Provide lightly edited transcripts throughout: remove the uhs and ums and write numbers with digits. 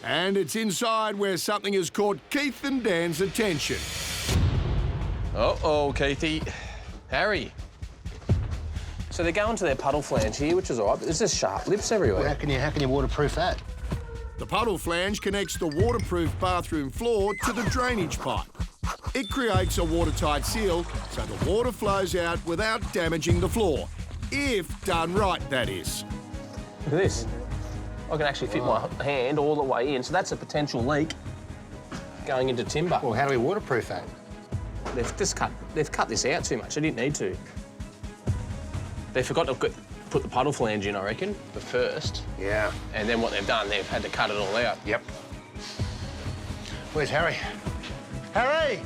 And it's inside where something has caught Keith and Dan's attention. Uh-oh, Keithy. Harry. So they're going to their puddle flange here, which is all right, but there's just sharp lips everywhere. Well, how can you waterproof that? The puddle flange connects the waterproof bathroom floor to the drainage pipe. It creates a watertight seal so the water flows out without damaging the floor. If done right, that is. Look at this. I can actually fit my hand all the way in, so that's a potential leak going into timber. Well, how do we waterproof that? They've cut this out too much. They didn't need to. They forgot to put the puddle flange in, I reckon, the first. Yeah. And then what they've done, they've had to cut it all out. Yep. Where's Harry? Harry!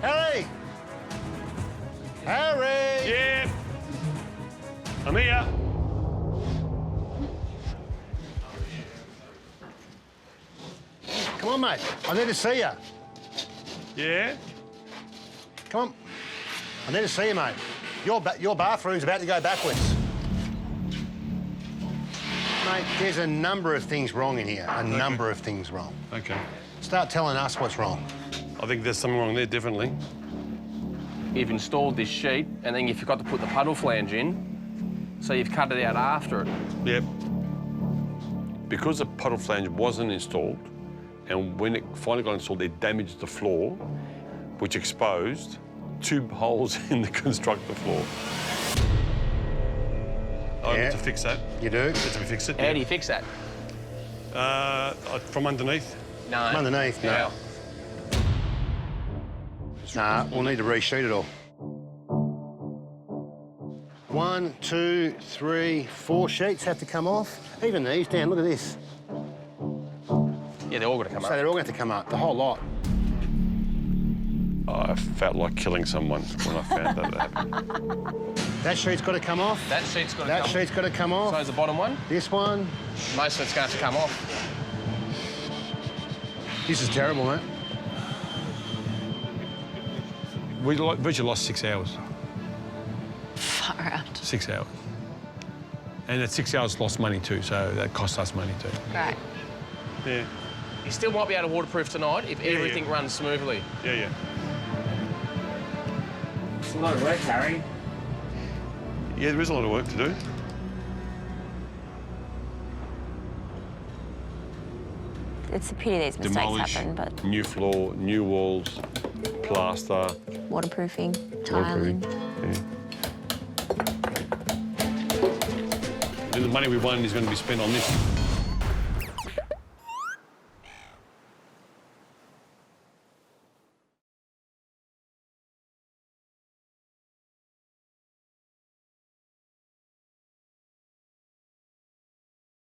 Harry! Harry! Yeah. I'm here. Come on, mate. I need to see you. Yeah. Come on. I need to see you, mate. Your bathroom's about to go backwards. Mate, there's a number of things wrong in here. A number of things wrong. Okay. Start telling us what's wrong. I think there's something wrong there, definitely. You've installed this sheet, and then you forgot to put the puddle flange in, so you've cut it out after it. Yep. Because the puddle flange wasn't installed, and when it finally got installed, it damaged the floor, which exposed 2 holes in the constructor floor. I have to fix that. You do? Have to fix it. How do you fix that? From underneath. No. From underneath, no. Yeah. Nah, we'll need to reshoot it all. 1, 2, 3, 4 sheets have to come off. Even these, Dan, look at this. Yeah, they're all going to come So up. they're all going to have to come up, the whole lot. I felt like killing someone when I found that happened. That sheet's got to come off. That sheet's got to That come sheet's got to come off. So is the bottom one? This one. Most of it's going to have to come off. This is terrible, mate. We virtually lost 6 hours. Far out. 6 hours. And that 6 hours lost money too, so that cost us money too. Right. Yeah. You still might be able to waterproof tonight if everything runs smoothly. Yeah, yeah. It's a lot of work, Harry. Yeah, there is a lot of work to do. It's a pity these mistakes Demolish, happen, but new floor, new walls, plaster. waterproofing, tiling. Yeah. And the money we won is going to be spent on this.